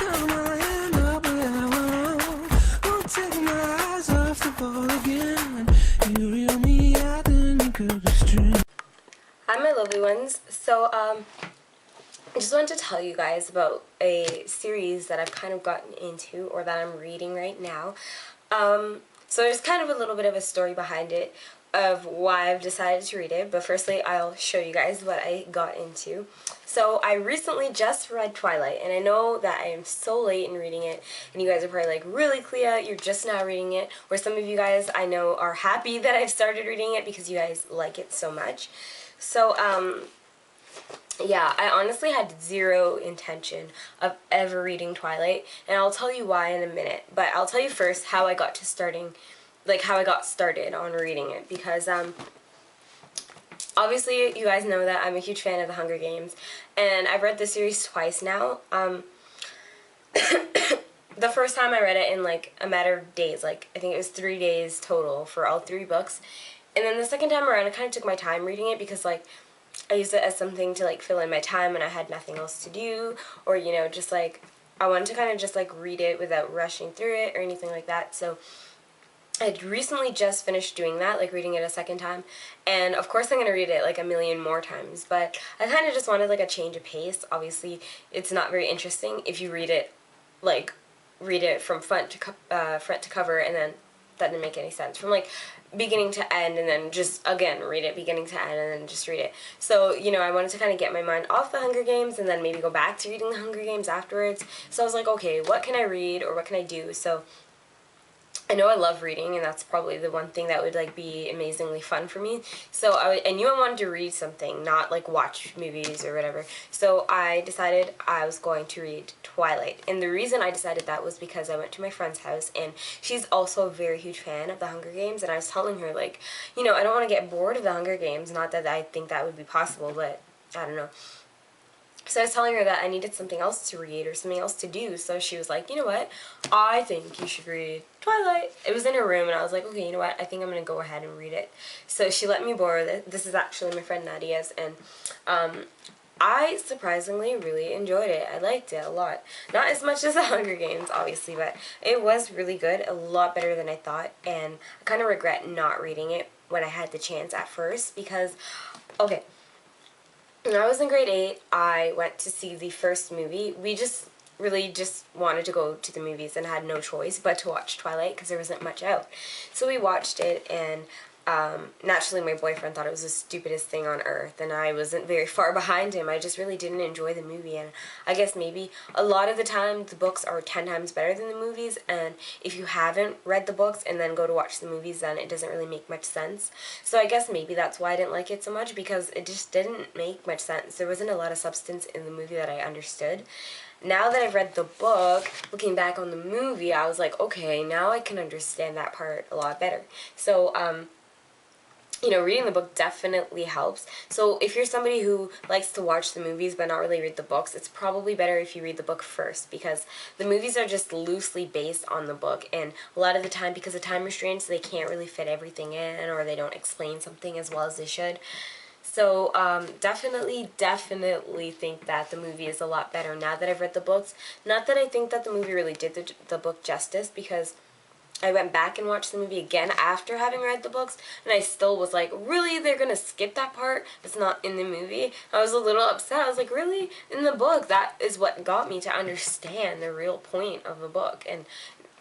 Got my hand up where I won't take my eyes off the ball again. You reel me out and you could be string. Hi my lovely ones. So I just wanted to tell you guys about a series that I've kind of gotten into, or that I'm reading right now. So there's kind of a little bit of a story behind it of why I've decided to read it, but firstly I'll show you guys what I got into. So I recently just read Twilight, and I know that I am so late in reading it, and you guys are probably like, really Clea, you're just now reading it, or some of you guys I know are happy that I've started reading it because you guys like it so much. So yeah, I honestly had zero intention of ever reading Twilight, and I'll tell you why in a minute, but I'll tell you first how I got to how I got started on reading it, because obviously you guys know that I'm a huge fan of the Hunger Games, and I've read the series twice now. The first time I read it in like a matter of days, like I think it was 3 days total for all 3 books, and then the second time around I kind of took my time reading it because like I used it as something to like fill in my time when I had nothing else to do, or you know, just like I wanted to kind of just like read it without rushing through it or anything like that. So I'd recently just finished doing that, like reading it a second time, and of course I'm going to read it like a million more times, but I kind of just wanted like a change of pace. Obviously it's not very interesting if you read it from front to cover, and then that didn't make any sense. From like beginning to end, and then just again read it beginning to end, and then just read it. So, you know, I wanted to kind of get my mind off the Hunger Games and then maybe go back to reading the Hunger Games afterwards. So I was like, okay, what can I read or what can I do? So I know I love reading, and that's probably the one thing that would like be amazingly fun for me. So I knew I wanted to read something, not like watch movies or whatever. So I decided I was going to read Twilight. And the reason I decided that was because I went to my friend's house, and she's also a very huge fan of the Hunger Games, and I was telling her like, you know, I don't want to get bored of the Hunger Games, not that I think that would be possible, but I don't know. So I was telling her that I needed something else to read or something else to do, so she was like, you know what, I think you should read Twilight. It was in her room, and I was like, okay, you know what, I think I'm going to go ahead and read it. So she let me borrow this. This is actually my friend Nadia's, and I surprisingly really enjoyed it. I liked it a lot. Not as much as the Hunger Games, obviously, but it was really good, a lot better than I thought, and I kind of regret not reading it when I had the chance at first, because, okay, when I was in grade 8, I went to see the first movie. We just really just wanted to go to the movies and had no choice but to watch Twilight because there wasn't much out. So we watched it, and naturally my boyfriend thought it was the stupidest thing on earth, and I wasn't very far behind him. I just really didn't enjoy the movie, and I guess maybe a lot of the time the books are 10 times better than the movies, and if you haven't read the books and then go to watch the movies, then it doesn't really make much sense. So I guess maybe that's why I didn't like it so much, because it just didn't make much sense. There wasn't a lot of substance in the movie that I understood. Now that I've read the book, looking back on the movie, I was like, okay, now I can understand that part a lot better. So, you know, reading the book definitely helps. So if you're somebody who likes to watch the movies but not really read the books, it's probably better if you read the book first, because the movies are just loosely based on the book, and a lot of the time, because of time restraints, they can't really fit everything in, or they don't explain something as well as they should. So definitely think that the movie is a lot better now that I've read the books. Not that I think that the movie really did the book justice, because I went back and watched the movie again after having read the books, and I still was like, really? They're going to skip that part? It's not in the movie? I was a little upset. I was like, really? In the book, that is what got me to understand the real point of the book. And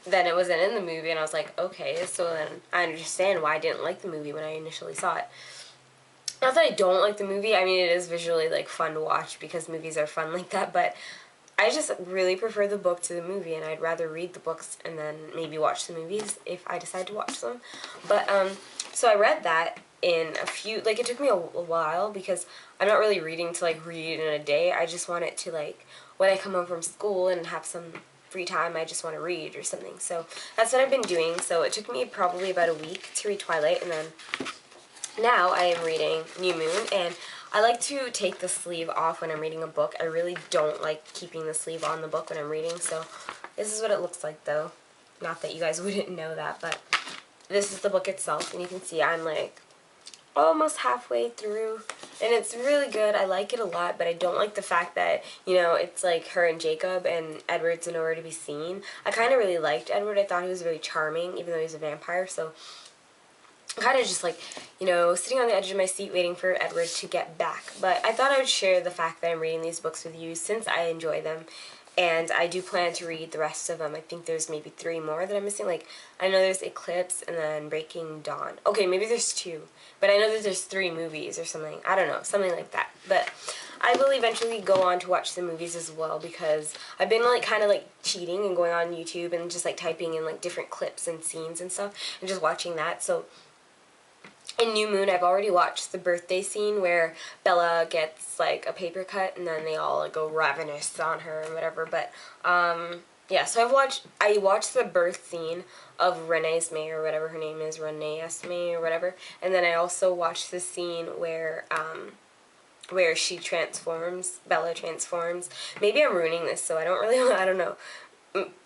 then it wasn't in the movie, and I was like, okay, so then I understand why I didn't like the movie when I initially saw it. Not that I don't like the movie. I mean, it is visually like fun to watch because movies are fun like that, but I just really prefer the book to the movie, and I'd rather read the books and then maybe watch the movies if I decide to watch them. But, so I read that in a few, like, it took me a while, because I'm not really reading to, like, read in a day. I just want it to, like, when I come home from school and have some free time, I just want to read or something. So that's what I've been doing. So it took me probably about a week to read Twilight, and then now I am reading New Moon, and I like to take the sleeve off when I'm reading a book. I really don't like keeping the sleeve on the book when I'm reading, so this is what it looks like, though. Not that you guys wouldn't know that, but this is the book itself, and you can see I'm like almost halfway through. and it's really good. I like it a lot, but I don't like the fact that, you know, it's like her and Jacob and Edward's nowhere to be seen. I kind of really liked Edward. I thought he was really charming, even though he's a vampire, so kind of just like, you know, sitting on the edge of my seat waiting for Edward to get back. But I thought I would share the fact that I'm reading these books with you since I enjoy them. And I do plan to read the rest of them. I think there's maybe 3 more that I'm missing. Like, I know there's Eclipse and then Breaking Dawn. Okay, maybe there's 2. But I know that there's 3 movies or something. I don't know, something like that. But I will eventually go on to watch the movies as well, because I've been like kind of like cheating and going on YouTube and just like typing in like different clips and scenes and stuff and just watching that. So in New Moon, I've already watched the birthday scene where Bella gets like a paper cut and then they all like, go ravenous on her and whatever. But yeah, so I watched the birth scene of Renee Esme or whatever her name is, Renee Esme or whatever, and then I also watched the scene where she transforms, Bella transforms. Maybe I'm ruining this, so I don't know.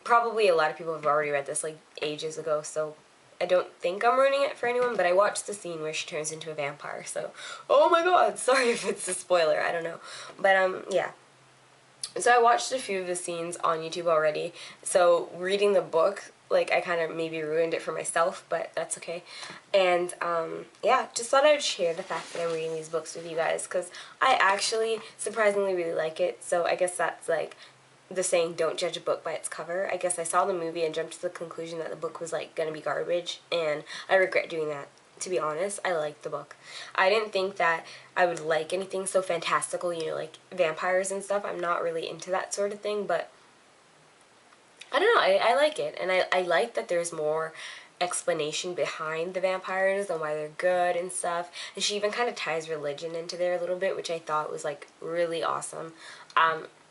Probably a lot of people have already read this like ages ago, so I don't think I'm ruining it for anyone, but I watched the scene where she turns into a vampire, so, oh my god, sorry if it's a spoiler, I don't know. But, yeah. So I watched a few of the scenes on YouTube already, so reading the book, like, I kind of maybe ruined it for myself, but that's okay. And, yeah, just thought I would share the fact that I'm reading these books with you guys, because I actually surprisingly really like it, so I guess that's, like, the saying, don't judge a book by its cover. I guess I saw the movie and jumped to the conclusion that the book was, like, gonna be garbage, and I regret doing that, to be honest. I liked the book. I didn't think that I would like anything so fantastical, you know, like vampires and stuff. I'm not really into that sort of thing, but I don't know, I like it, and I like that there's more explanation behind the vampires and why they're good and stuff, and she even kind of ties religion into there a little bit, which I thought was, like, really awesome.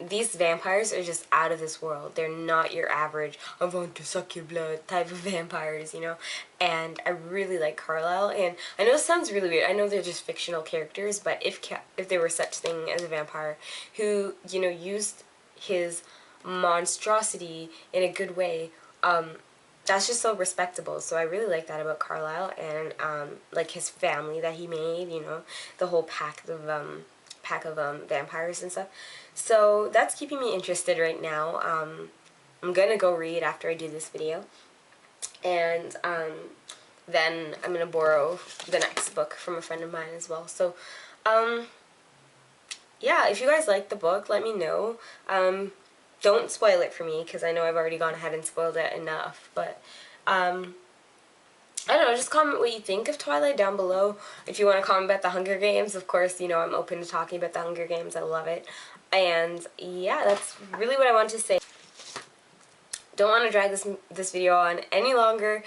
These vampires are just out of this world. They're not your average, I want to suck your blood type of vampires, you know, and I really like Carlisle, and I know it sounds really weird, I know they're just fictional characters, but if there were such thing as a vampire who, you know, used his monstrosity in a good way, that's just so respectable. So I really like that about Carlisle, and like his family that he made, you know, the whole pack of vampires and stuff. So that's keeping me interested right now. I'm gonna go read after I do this video, and then I'm gonna borrow the next book from a friend of mine as well. So yeah, if you guys like the book, let me know. Don't spoil it for me, because I know I've already gone ahead and spoiled it enough, but, I don't know, just comment what you think of Twilight down below. If you want to comment about the Hunger Games, of course, you know, I'm open to talking about the Hunger Games, I love it. And, yeah, that's really what I want to say. Don't want to drag this video on any longer.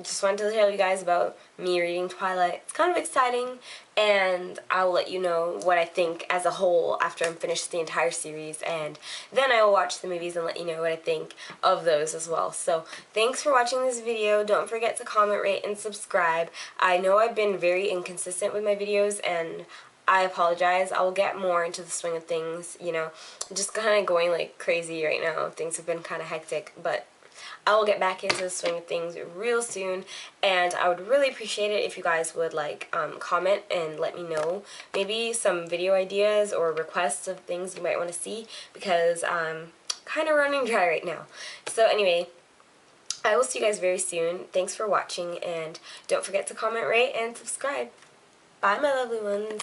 Just wanted to tell you guys about me reading Twilight. It's kind of exciting, and I'll let you know what I think as a whole after I'm finished the entire series, and then I will watch the movies and let you know what I think of those as well. So thanks for watching this video. Don't forget to comment, rate, and subscribe. I know I've been very inconsistent with my videos, and I apologize. I will get more into the swing of things, you know. I'm just kind of going like crazy right now. Things have been kind of hectic, but I will get back into the swing of things real soon, and I would really appreciate it if you guys would like comment and let me know maybe some video ideas or requests of things you might want to see, because I'm kind of running dry right now. So anyway, I will see you guys very soon. Thanks for watching, and don't forget to comment, rate, and subscribe. Bye, my lovely ones.